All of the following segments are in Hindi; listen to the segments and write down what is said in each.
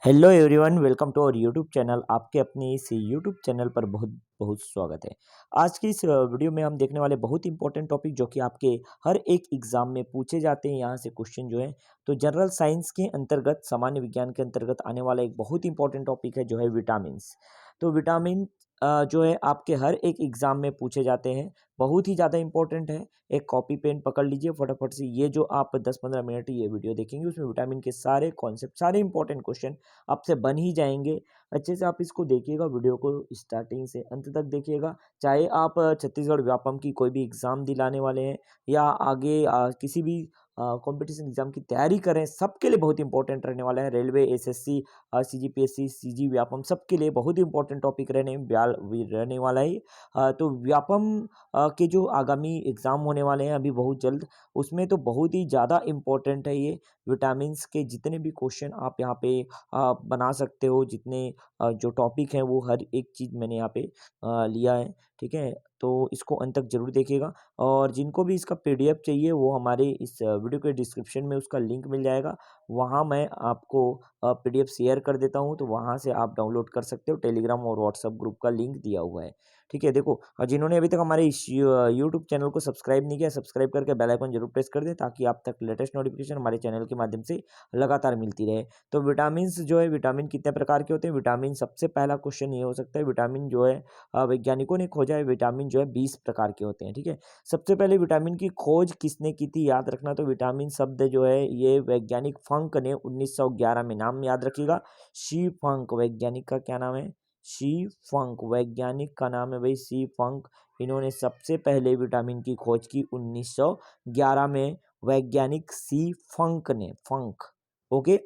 Hello everyone, welcome to our YouTube channel. आपके अपने इस यूट्यूब चैनल पर बहुत बहुत स्वागत है। आज की इस वीडियो में हम देखने वाले बहुत इंपॉर्टेंट टॉपिक जो कि आपके हर एक एग्जाम में पूछे जाते हैं। यहाँ से क्वेश्चन जो है तो जनरल साइंस के अंतर्गत, सामान्य विज्ञान के अंतर्गत आने वाला एक बहुत इंपॉर्टेंट टॉपिक है जो है विटामिन्स। तो विटामिन जो है आपके हर एक एग्जाम में पूछे जाते हैं, बहुत ही ज़्यादा इंपॉर्टेंट है। एक कॉपी पेन पकड़ लीजिए फटाफट से। ये जो आप 10-15 मिनट ये वीडियो देखेंगे उसमें विटामिन के सारे कॉन्सेप्ट, सारे इंपॉर्टेंट क्वेश्चन आपसे बन ही जाएंगे। अच्छे से आप इसको देखिएगा, वीडियो को स्टार्टिंग से अंत तक देखिएगा। चाहे आप छत्तीसगढ़ व्यापम की कोई भी एग्ज़ाम दिलाने वाले हैं या आगे किसी भी कंपटीशन एग्जाम की तैयारी करें, सबके लिए बहुत इंपॉर्टेंट रहने वाला है। Railway, SSC, CGPSC, CG Vyapam, सबके लिए बहुत इंपॉर्टेंट टॉपिक रहने वाला है। तो व्यापम के जो आगामी एग्ज़ाम होने वाले हैं अभी बहुत जल्द, उसमें तो बहुत ही ज़्यादा इम्पोर्टेंट है ये। विटामिन्स के जितने भी क्वेश्चन आप यहाँ पे बना सकते हो, जितने जो टॉपिक हैं वो हर एक चीज़ मैंने यहाँ पे लिया है, ठीक है। तो इसको अंत तक जरूर देखिएगा। और जिनको भी इसका पीडीएफ चाहिए वो हमारे इस वीडियो के डिस्क्रिप्शन में उसका लिंक मिल जाएगा। वहाँ मैं आपको पीडीएफ शेयर कर देता हूँ, तो वहाँ से आप डाउनलोड कर सकते हो। टेलीग्राम और व्हाट्सएप ग्रुप का लिंक दिया हुआ है, ठीक है। देखो, जिन्होंने अभी तक हमारे इस यूट्यूब चैनल को सब्सक्राइब नहीं किया, सब्सक्राइब करके बेल आइकन जरूर प्रेस कर दें ताकि आप तक लेटेस्ट नोटिफिकेशन हमारे चैनल के माध्यम से लगातार मिलती रहे। तो विटामिन्स जो है, विटामिन कितने प्रकार के होते हैं? विटामिन, सबसे पहला क्वेश्चन ये हो सकता है, विटामिन जो है वैज्ञानिकों ने खोजा है, विटामिन जो है 20 प्रकार के होते हैं, ठीक है। सबसे पहले विटामिन की खोज किसने की थी, याद रखना। तो विटामिन शब्द जो है ये वैज्ञानिक फंक ने 1911 में, नाम याद रखिएगा, शी फंक। वैज्ञानिक का क्या नाम है? शी फंक। वैज्ञानिक का नाम है भाई शी फंक। इन्होंने सबसे पहले विटामिन की खोज की 1911 में, वैज्ञानिक सी फंक ने, फंक। ओके,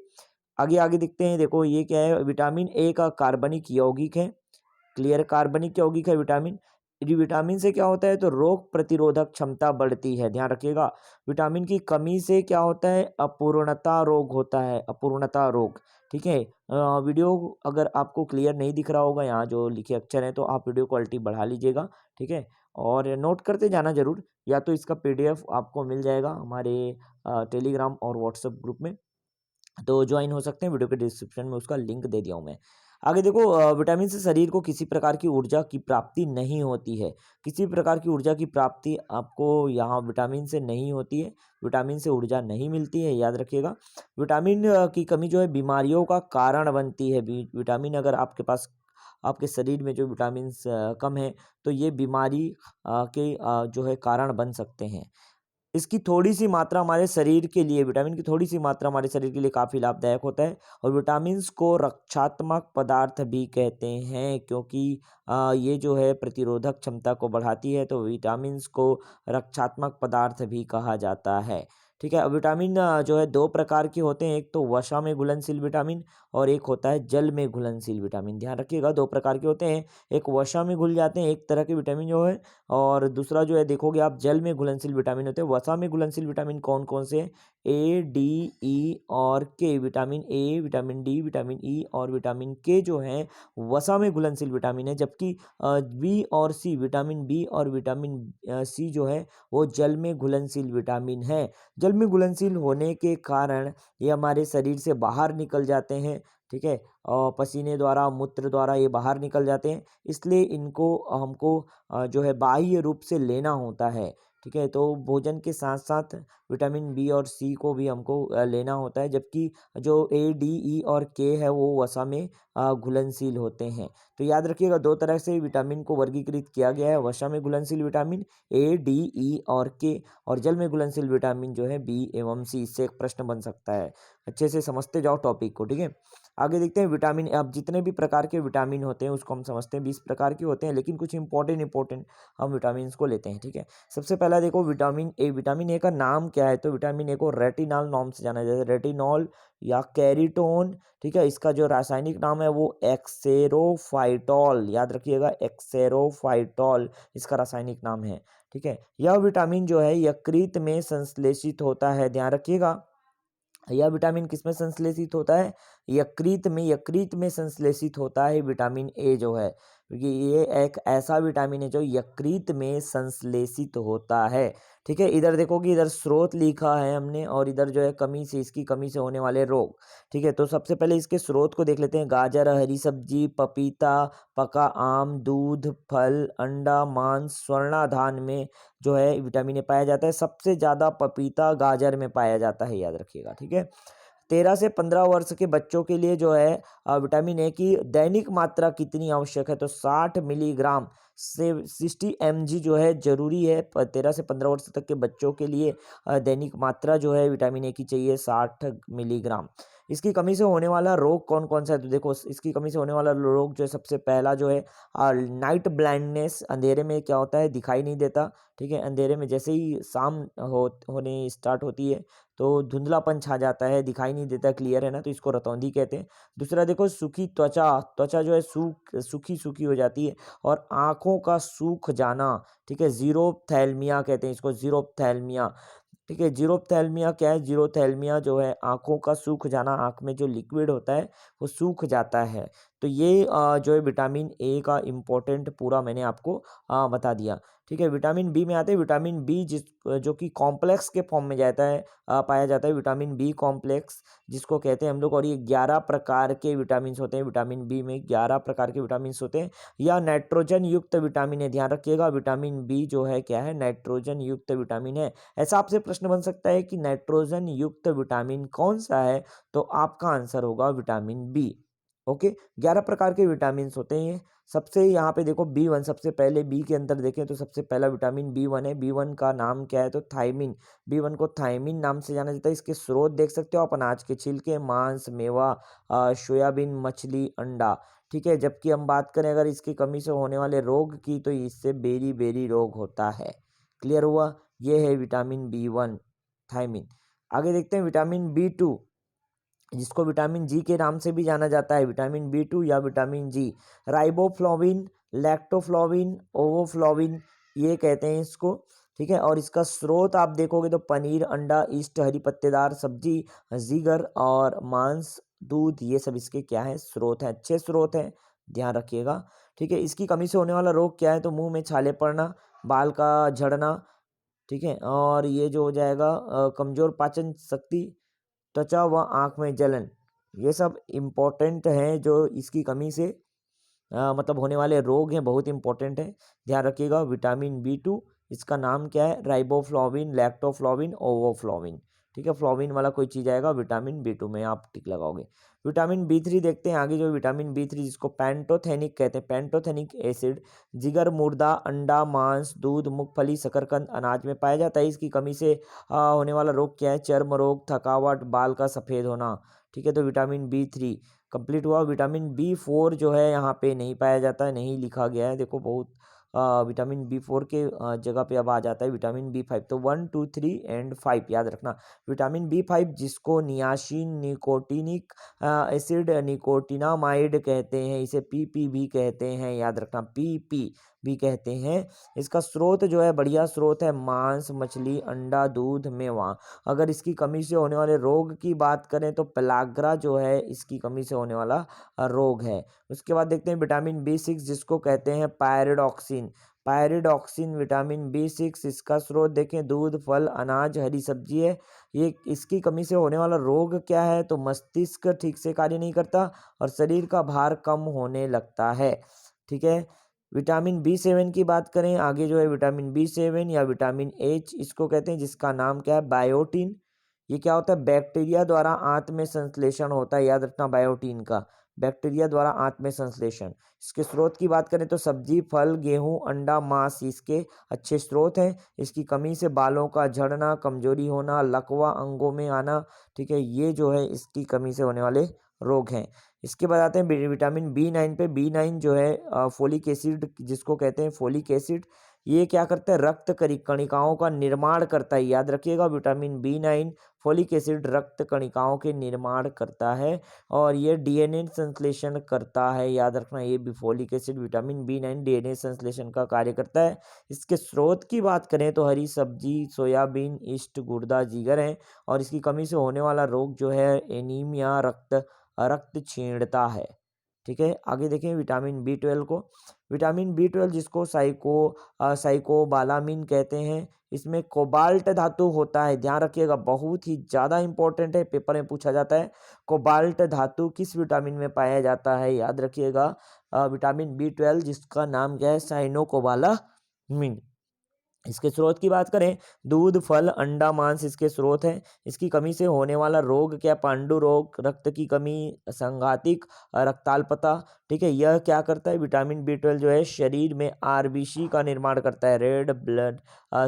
आगे आगे देखते हैं। देखो ये क्या है, विटामिन ए का कार्बनिक यौगिक है। क्लियर, कार्बनिक यौगिक है विटामिन। यदि विटामिन से क्या होता है तो रोग प्रतिरोधक क्षमता बढ़ती है, ध्यान रखिएगा। विटामिन की कमी से क्या होता है? अपूर्णता रोग होता है, अपूर्णता रोग, ठीक है। वीडियो अगर आपको क्लियर नहीं दिख रहा होगा, यहाँ जो लिखे अक्षर हैं, तो आप वीडियो क्वालिटी बढ़ा लीजिएगा, ठीक है। और नोट करते जाना जरूर, या तो इसका पीडीएफ आपको मिल जाएगा हमारे टेलीग्राम और व्हाट्सएप ग्रुप में, तो ज्वाइन हो सकते हैं। वीडियो के डिस्क्रिप्शन में उसका लिंक दे दिया हूँ मैं। आगे देखो, विटामिन से शरीर को किसी प्रकार की ऊर्जा की प्राप्ति नहीं होती है। किसी प्रकार की ऊर्जा की प्राप्ति आपको यहाँ विटामिन से नहीं होती है। विटामिन से ऊर्जा नहीं मिलती है, याद रखिएगा। विटामिन की कमी जो है बीमारियों का कारण बनती है। विटामिन अगर आपके पास, आपके शरीर में जो विटामिन कम है, तो ये बीमारी के जो है कारण बन सकते हैं। इसकी थोड़ी सी मात्रा हमारे शरीर के लिए, विटामिन की थोड़ी सी मात्रा हमारे शरीर के लिए काफ़ी लाभदायक होता है। और विटामिन्स को रक्षात्मक पदार्थ भी कहते हैं, क्योंकि ये जो है प्रतिरोधक क्षमता को बढ़ाती है, तो विटामिन्स को रक्षात्मक पदार्थ भी कहा जाता है, ठीक है। अब विटामिन जो है दो प्रकार के होते हैं, एक तो वसा में घुलनशील विटामिन और एक होता है जल में घुलनशील विटामिन। ध्यान रखिएगा, दो प्रकार के होते हैं, एक वसा में घुल जाते हैं एक तरह के विटामिन जो है, और दूसरा जो है देखोगे आप जल में घुलनशील विटामिन होते हैं। वसा में घुलनशील विटामिन कौन कौन से? ए, डी, ई और के। Vitamin A, vitamin D, vitamin E और विटामिन के जो है वसा में घुलनशील विटामिन है। जबकि बी और सी, विटामिन बी और विटामिन सी जो है वो जल में घुलनशील विटामिन है। जल में घुलनशील होने के कारण ये हमारे शरीर से बाहर निकल जाते हैं, ठीक है। और पसीने द्वारा, मूत्र द्वारा ये बाहर निकल जाते हैं, इसलिए इनको हमको जो है बाह्य रूप से लेना होता है, ठीक है। तो भोजन के साथ साथ विटामिन बी और सी को भी हमको लेना होता है। जबकि जो ए, डी, ई और के है वो वसा में घुलनशील होते हैं। तो याद रखिएगा, दो तरह से विटामिन को वर्गीकृत किया गया है, वसा में घुलनशील विटामिन ए, डी, ई और के, और जल में घुलनशील विटामिन जो है बी एवं सी। इससे एक प्रश्न बन सकता है, अच्छे से समझते जाओ टॉपिक को, ठीक है। आगे देखते हैं विटामिन। अब जितने भी प्रकार के विटामिन होते हैं उसको हम समझते हैं, 20 प्रकार के होते हैं, लेकिन कुछ इंपॉर्टेंट हम विटामिन को लेते हैं, ठीक है। सबसे पहला देखो विटामिन ए। विटामिन ए का नाम क्या है? तो विटामिन ए को रेटिनॉल नाम से जाना जाता है, रेटिनॉल या कैरिटोन, ठीक है। इसका जो रासायनिक नाम है वो एक्सेरोफाइटॉल, याद रखिएगा, एक्सेरोफाइटॉल इसका रासायनिक नाम है, ठीक है। यह विटामिन जो है यकृत में संश्लेषित होता है, ध्यान रखिएगा। यह विटामिन किसमें संश्लेषित होता है? यकृत में, यकृत में संश्लेषित होता है विटामिन ए जो है। क्योंकि ये एक ऐसा विटामिन है जो यकृत में संश्लेषित होता है। ठीक है, इधर देखो कि इधर स्रोत लिखा है हमने और इधर जो है कमी से, इसकी कमी से होने वाले रोग। ठीक है, तो सबसे पहले इसके स्रोत को देख लेते हैं। गाजर, हरी सब्जी, पपीता, पका आम, दूध, फल, अंडा, मांस, स्वर्णाधान में जो है विटामिन ए पाया जाता है। सबसे ज़्यादा पपीता, गाजर में पाया जाता है, याद रखिएगा। ठीक है, 13 से 15 वर्ष के बच्चों के लिए जो है विटामिन ए की दैनिक मात्रा कितनी आवश्यक है, तो 60 मिलीग्राम से 60 mg जो है जरूरी है। 13 से 15 वर्ष तक के बच्चों के लिए दैनिक मात्रा जो है विटामिन ए की चाहिए 60 मिलीग्राम। इसकी कमी से होने वाला रोग कौन कौन सा है, तो देखो इसकी कमी से होने वाला रोग जो है, सबसे पहला जो है नाइट ब्लाइंडनेस। अंधेरे में क्या होता है, दिखाई नहीं देता। ठीक है, अंधेरे में जैसे ही शाम होने स्टार्ट होती है तो धुंधलापन छा जाता है, दिखाई नहीं देता, क्लियर है ना, तो इसको रतौंधी कहते हैं। दूसरा देखो सूखी त्वचा, त्वचा जो है सूखी सूखी हो जाती है। और आंखों का सूख जाना। ठीक है, जीरोप्थैल्मिया कहते हैं इसको, जीरोप्थैल्मिया। ठीक है, जीरोप्थैल्मिया क्या है, जीरोथैल्मिया जो है आंखों का सूख जाना, आंख में जो लिक्विड होता है वो सूख जाता है। तो ये जो है विटामिन ए का इम्पोर्टेंट पूरा मैंने आपको बता दिया। ठीक है, विटामिन बी में आते हैं। विटामिन बी जो कि कॉम्प्लेक्स के फॉर्म में जाता है, पाया जाता है, विटामिन बी कॉम्प्लेक्स जिसको कहते हैं हम लोग। और ये 11 प्रकार के विटामिन होते हैं। विटामिन बी में 11 प्रकार के विटामिन होते हैं। या नाइट्रोजन युक्त विटामिन है, ध्यान रखिएगा, विटामिन बी जो है क्या है, नाइट्रोजन युक्त विटामिन है। ऐसा आपसे प्रश्न बन सकता है कि नाइट्रोजन युक्त विटामिन कौन सा है, तो आपका आंसर होगा विटामिन बी। ओके, 11 प्रकार के विटामिन होते हैं। सबसे यहाँ पे देखो बी 1, सबसे पहले बी के अंदर देखें तो सबसे पहला विटामिन बी 1 है। बी 1 का नाम क्या है, तो थायमिन। बी 1 को थायमिन नाम से जाना जाता है। इसके स्रोत देख सकते हो आप, अनाज के छिलके, मांस, मेवा, सोयाबीन, मछली, अंडा। ठीक है, जबकि हम बात करें अगर इसकी कमी से होने वाले रोग की, तो इससे बेरी बेरी रोग होता है। क्लियर हुआ, ये है विटामिन बी 1, थायमिन। आगे देखते हैं विटामिन बी 2, जिसको विटामिन जी के नाम से भी जाना जाता है, विटामिन बी 2 या विटामिन जी। राइबोफ्लोविन, लैक्टोफ्लोविन, ओवोफ्लोविन, ये कहते हैं इसको। ठीक है, और इसका स्रोत आप देखोगे तो पनीर, अंडा, ईस्ट, हरी पत्तेदार सब्जी, जीगर और मांस, दूध, ये सब इसके क्या है, स्रोत हैं, अच्छे स्रोत हैं, ध्यान रखिएगा। ठीक है, इसकी कमी से होने वाला रोग क्या है, तो मुंह में छाले पड़ना, बाल का झड़ना। ठीक है, और ये जो हो जाएगा कमजोर पाचन शक्ति, त्वचा व आँख में जलन, ये सब इम्पोर्टेंट हैं जो इसकी कमी से मतलब होने वाले रोग हैं, बहुत इंपॉर्टेंट है, ध्यान रखिएगा। विटामिन बी 2, इसका नाम क्या है, राइबोफ्लोविन, लैक्टोफ्लोविन, ओवोफ्लोविन। ठीक है, फ्लोविन वाला कोई चीज़ आएगा विटामिन बी 2 में, आप टिक लगाओगे। विटामिन बी 3 देखते हैं आगे, जो विटामिन बी 3 जिसको पैंटोथेनिक कहते हैं, पैंटोथेनिक एसिड, जिगर, मुर्दा, अंडा, मांस, दूध, मूंगफली, शकरकंद, अनाज में पाया जाता है। इसकी कमी से होने वाला रोग क्या है, चर्म रोग, थकावट, बाल का सफ़ेद होना। ठीक है, तो विटामिन बी 3 कंप्लीट हुआ। विटामिन बी 4 जो है यहाँ पे नहीं पाया जाता है, नहीं लिखा गया है, देखो बहुत विटामिन बी 4 के जगह पे अब आ जाता है विटामिन बी 5। तो 1, 2, 3 एंड 5 याद रखना। विटामिन बी 5 जिसको नियासिन, निकोटिनिक एसिड, निकोटिनामाइड कहते हैं, इसे पीपी भी कहते हैं, याद रखना, पीपी भी कहते हैं। इसका स्रोत जो है, बढ़िया स्रोत है, मांस, मछली, अंडा, दूध, मेवा। अगर इसकी कमी से होने वाले रोग की बात करें तो पेलाग्रा जो है इसकी कमी से होने वाला रोग है। उसके बाद देखते हैं विटामिन बी 6 जिसको कहते हैं पायरिडॉक्सिन। पायरिडॉक्सिन विटामिन बी 6, इसका स्रोत देखें, दूध, फल, अनाज, हरी सब्जी है। ये इसकी कमी से होने वाला रोग क्या है, तो मस्तिष्क ठीक से कार्य नहीं करता और शरीर का भार कम होने लगता है। ठीक है, विटामिन बी 7 की बात करें आगे, जो है विटामिन बी 7 या विटामिन एच इसको कहते हैं, जिसका नाम क्या है, बायोटीन। ये क्या होता है, बैक्टीरिया द्वारा आंत में संश्लेषण होता है, याद रखना, बायोटीन का, बैक्टीरिया द्वारा आंत में संश्लेषण। इसके स्रोत की बात करें तो सब्जी, फल, गेहूं, अंडा, मांस इसके अच्छे स्रोत हैं। इसकी कमी से बालों का झड़ना, कमजोरी होना, लकवा अंगों में आना। ठीक है, ये जो है इसकी कमी से होने वाले रोग हैं। इसके बाद आते हैं विटामिन बी 9 पे। बी 9 जो है फोलिक एसिड जिसको कहते हैं, फोलिक एसिड, ये क्या करता है, रक्त कणिकाओं का निर्माण करता है, याद रखिएगा। विटामिन बी 9 फोलिक एसिड रक्त कणिकाओं के निर्माण करता है और ये डीएनए संश्लेषण करता है, याद रखना। ये भी folic acid, vitamin B 9 DNA संश्लेषण का कार्य करता है। इसके स्रोत की बात करें तो हरी सब्जी, सोयाबीन, ईस्ट, गुर्दा, जिगर है। और इसकी कमी से होने वाला रोग जो है एनीमिया, रक्त क्षीणता है। ठीक है, आगे देखें विटामिन बी 12 को। विटामिन बी 12 जिसको साइकोबालामिन कहते हैं, इसमें कोबाल्ट धातु होता है, ध्यान रखिएगा, बहुत ही ज़्यादा इंपॉर्टेंट है, पेपर में पूछा जाता है। कोबाल्ट धातु किस विटामिन में पाया जाता है, याद रखिएगा, विटामिन बी 12 जिसका नाम क्या है, साइनोकोबालामिन। इसके स्रोत की बात करें, दूध, फल, अंडा, मांस इसके स्रोत हैं। इसकी कमी से होने वाला रोग क्या, पांडु रोग, रक्त की कमी, संघातिक रक्ताल्पता। ठीक है, यह क्या करता है, विटामिन बी 12 जो है शरीर में आरबीसी का निर्माण करता है, रेड ब्लड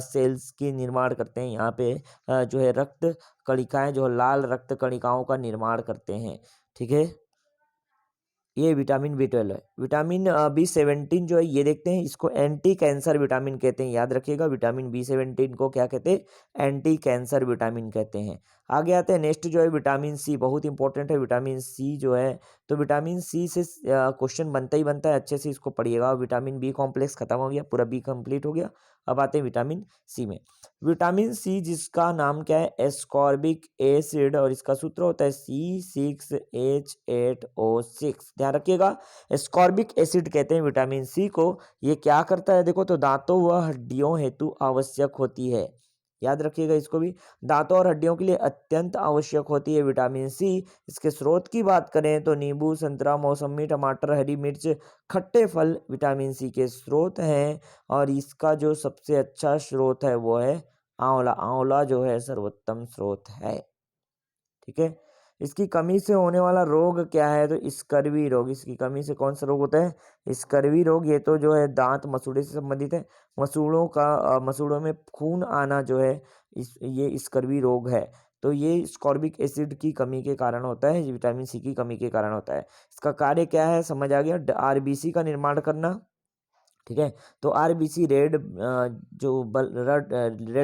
सेल्स की निर्माण करते हैं। यहाँ पे जो है रक्त कणिकाएं, जो लाल रक्त कणिकाओं का निर्माण करते हैं। ठीक है, ये विटामिन बी 12 है। विटामिन बी 17 जो है, ये देखते हैं, इसको एंटी कैंसर विटामिन कहते हैं, याद रखिएगा, विटामिन बी 17 को क्या कहते हैं, एंटी कैंसर विटामिन कहते हैं। आगे आते हैं, नेक्स्ट जो है विटामिन सी, बहुत इंपॉर्टेंट है विटामिन सी जो है। तो विटामिन सी से क्वेश्चन बनता ही बनता है, अच्छे से इसको पढ़िएगा। विटामिन बी कॉम्प्लेक्स खत्म हो गया, पूरा बी कंप्लीट हो गया। अब आते हैं विटामिन सी में। विटामिन सी जिसका नाम क्या है, एस्कॉर्बिक एसिड, और इसका सूत्र होता है C6H8O6, ध्यान रखिएगा। एस्कॉर्बिक एसिड कहते हैं विटामिन सी को। ये क्या करता है, देखो, तो दांतों व हड्डियों हेतु आवश्यक होती है, याद रखिएगा इसको भी, दांतों और हड्डियों के लिए अत्यंत आवश्यक होती है विटामिन सी। इसके स्रोत की बात करें तो नींबू, संतरा, मौसमी, टमाटर, हरी मिर्च, खट्टे फल विटामिन सी के स्रोत हैं। और इसका जो सबसे अच्छा स्रोत है वो है आंवला। आंवला जो है सर्वोत्तम स्रोत है। ठीक है, इसकी कमी से होने वाला रोग क्या है, तो स्कर्वी रोग। इसकी कमी से कौन सा रोग होता है, स्कर्वी रोग। ये तो जो है दांत मसूड़े से संबंधित है, मसूड़ों में खून आना जो है, ये स्कर्वी रोग है। तो ये स्कॉर्बिक एसिड की कमी के कारण होता है, विटामिन सी की कमी के कारण होता है। इसका कार्य क्या है, समझ आ गया, आरबीसी का निर्माण करना। ठीक है, तो आरबीसी रेड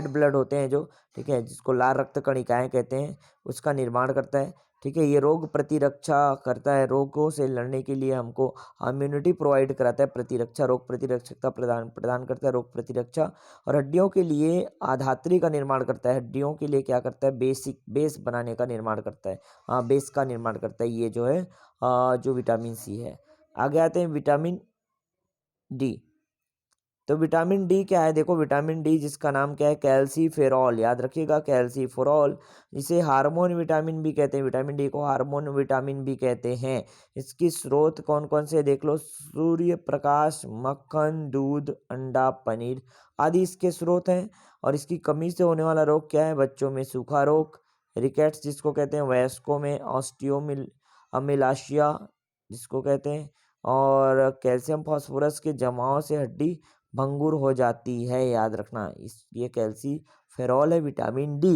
ब्लड होते हैं जो, ठीक है, जिसको लाल रक्त कणिकाएं कहते हैं, उसका निर्माण करता है। ठीक है, ये रोग प्रतिरक्षा करता है, रोगों से लड़ने के लिए हमको इम्यूनिटी प्रोवाइड कराता है, प्रतिरक्षा, रोग प्रतिरक्षकता प्रदान प्रदान करता है, रोग प्रतिरक्षा। और हड्डियों के लिए आधात्री का निर्माण करता है, हड्डियों के लिए क्या करता है, बेस बनाने का निर्माण करता है, बेस का निर्माण करता है, ये जो है जो विटामिन सी है। आगे आते हैं विटामिन डी। तो विटामिन डी क्या है, देखो, विटामिन डी जिसका नाम क्या है, कैल्सीफेरॉल, याद रखिएगा, कैल्सीफेरॉल, जिसे हार्मोन विटामिन भी कहते हैं, विटामिन डी को हार्मोन विटामिन भी कहते हैं। इसकी स्रोत कौन कौन से देख लो, सूर्य प्रकाश, मक्खन, दूध, अंडा, पनीर आदि इसके स्रोत हैं। और इसकी कमी से होने वाला रोग क्या है, बच्चों में सूखा रोग, रिकेट्स जिसको कहते हैं, वयस्कों में ऑस्टियोमिल अमिलाशिया जिसको कहते हैं, और कैल्शियम फास्फोरस के जमाव से हड्डी भंगुर हो जाती है, याद रखना, इस ये कैल्सीफेरॉल है, विटामिन डी।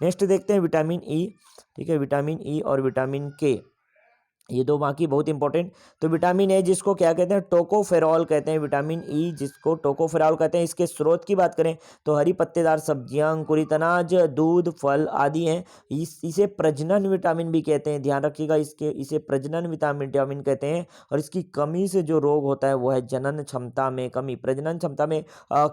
नेक्स्ट देखते हैं विटामिन ई। ठीक है, विटामिन ई और विटामिन के, ये दो बाकी बहुत इंपॉर्टेंट। तो विटामिन ए जिसको क्या कहते हैं, टोकोफेरॉल कहते हैं, विटामिन ई जिसको टोकोफेरॉल कहते हैं। इसके स्रोत की बात करें तो हरी पत्तेदार सब्जियां, अंकुरित अनाज, दूध, फल आदि हैं। इसे प्रजनन विटामिन भी कहते हैं, ध्यान रखिएगा, इसे प्रजनन विटामिन कहते हैं। और इसकी कमी से जो रोग होता है वो है जनन क्षमता में कमी, प्रजनन क्षमता में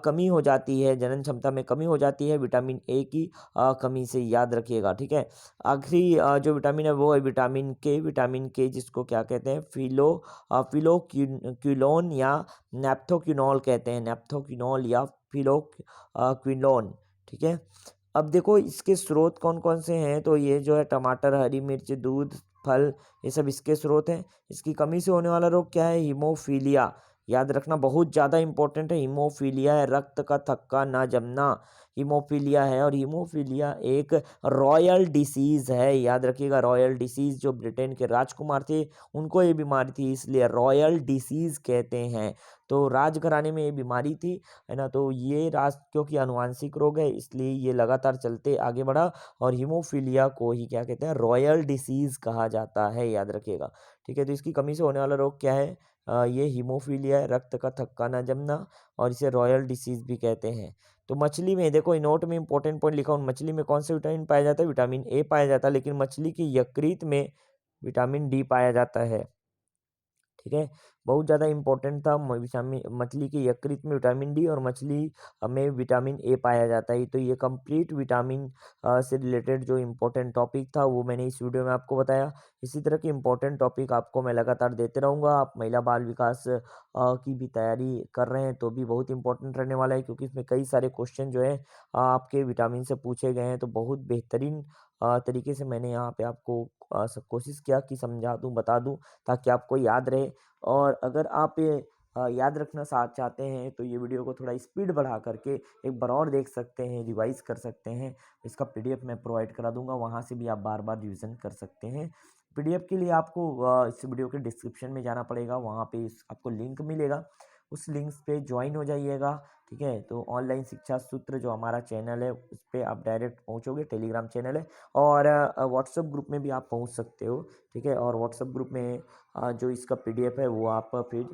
कमी हो जाती है, जनन क्षमता में कमी हो जाती है विटामिन ए की कमी से, याद रखिएगा। ठीक है, आखिरी जो विटामिन है वो है विटामिन के। विटामिन के जिसको क्या कहते हैं, फिलोक्विनोन या नेप्थोक्विनोल कहते हैं, नेप्थोक्विनोल या फिलोक्विनोन। ठीक है, अब देखो इसके स्रोत कौन कौन से हैं, तो ये जो है टमाटर, हरी मिर्च, दूध, फल, ये सब इसके स्रोत हैं। इसकी कमी से होने वाला रोग क्या है, हीमोफीलिया, याद रखना, बहुत ज़्यादा इंपॉर्टेंट है, हीमोफीलिया है, रक्त का थक्का ना जमना, हीमोफीलिया है। और हीमोफीलिया एक रॉयल डिसीज़ है, याद रखिएगा, रॉयल डिसीज़, जो ब्रिटेन के राजकुमार थे उनको ये बीमारी थी, इसलिए रॉयल डिसीज़ कहते हैं। तो राजघराने में ये बीमारी थी, है ना, तो ये क्योंकि आनुवांशिक रोग है इसलिए ये लगातार चलते आगे बढ़ा, और हीमोफीलिया को ही क्या कहते हैं, रॉयल डिसीज़ कहा जाता है, याद रखिएगा। ठीक है, तो इसकी कमी से होने वाला रोग क्या है, ये हीमोफीलिया है, रक्त का थक्का ना जमना, और इसे रॉयल डिसीज़ भी कहते हैं। तो मछली में देखो, नोट में इंपॉर्टेंट पॉइंट लिखा हूँ, मछली में कौन सा विटामिन पाया जाता है, विटामिन ए पाया जाता है, लेकिन मछली की यकृत में विटामिन डी पाया जाता है। ठीक है? बहुत ज़्यादा इम्पोर्टेंट था मछली के यकृत में विटामिन डी और मछली में विटामिन ए पाया जाता है। तो ये कंप्लीट विटामिन से रिलेटेड जो इम्पोर्टेंट टॉपिक था वो मैंने इस वीडियो में आपको बताया। इसी तरह के इम्पोर्टेंट टॉपिक आपको मैं लगातार देते रहूँगा। आप महिला बाल विकास की भी तैयारी कर रहे हैं तो भी बहुत इम्पोर्टेंट रहने वाला है, क्योंकि इसमें कई सारे क्वेश्चन जो है आपके विटामिन से पूछे गए हैं। तो बहुत बेहतरीन तरीके से मैंने यहाँ पे आपको कोशिश किया कि समझा दूँ, बता दूँ, ताकि आपको याद रहे। और अगर आप ये याद रखना चाहते हैं तो ये वीडियो को थोड़ा स्पीड बढ़ा करके एक बार और देख सकते हैं, रिवाइज़ कर सकते हैं। इसका पीडीएफ मैं प्रोवाइड करा दूँगा, वहाँ से भी आप बार-बार रिवीज़न कर सकते हैं। पीडीएफ के लिए आपको इस वीडियो के डिस्क्रिप्शन में जाना पड़ेगा, वहाँ पे आपको लिंक मिलेगा, उस लिंक्स पे जॉइन हो जाइएगा, ठीक है? तो ऑनलाइन शिक्षा सूत्र जो हमारा चैनल है, उस पे आप डायरेक्ट पहुँचोगे, टेलीग्राम चैनल है। और व्हाट्सएप ग्रुप में भी आप पहुँच सकते हो, ठीक है? और व्हाट्सएप ग्रुप में जो इसका पीडीएफ है वो आप फिर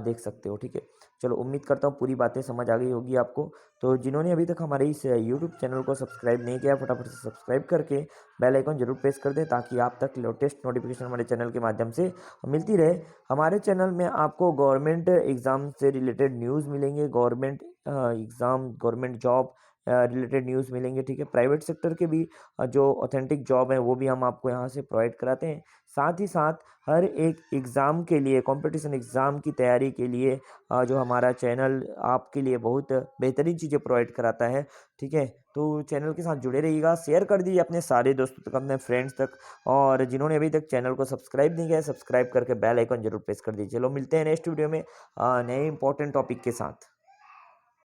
देख सकते हो, ठीक है? चलो, उम्मीद करता हूँ पूरी बातें समझ आ गई होगी आपको। तो जिन्होंने अभी तक हमारे इस यूट्यूब चैनल को सब्सक्राइब नहीं किया, फटाफट से सब्सक्राइब करके बेल आइकन ज़रूर प्रेस कर दें, ताकि आप तक लेटेस्ट नोटिफिकेशन हमारे चैनल के माध्यम से मिलती रहे। हमारे चैनल में आपको गवर्नमेंट एग्ज़ाम से रिलेटेड न्यूज़ मिलेंगे, government exam, government job related news मिलेंगे, ठीक है? प्राइवेट सेक्टर के भी जो ऑथेंटिक जॉब है वो भी हम आपको यहाँ से प्रोवाइड कराते हैं। साथ ही साथ हर एक एग्ज़ाम के लिए, कॉम्पिटिशन एग्ज़ाम की तैयारी के लिए जो हमारा चैनल आपके लिए बहुत बेहतरीन चीज़ें प्रोवाइड कराता है, ठीक है? तो चैनल के साथ जुड़े रहिएगा, शेयर कर दीजिए अपने सारे दोस्तों तक, अपने फ्रेंड्स तक। और जिन्होंने अभी तक चैनल को सब्सक्राइब नहीं किया है, सब्सक्राइब करके बेल आइकन ज़रूर प्रेस कर दीजिए। चलो, मिलते हैं नेक्स्ट वीडियो में नए इंपॉर्टेंट टॉपिक के साथ।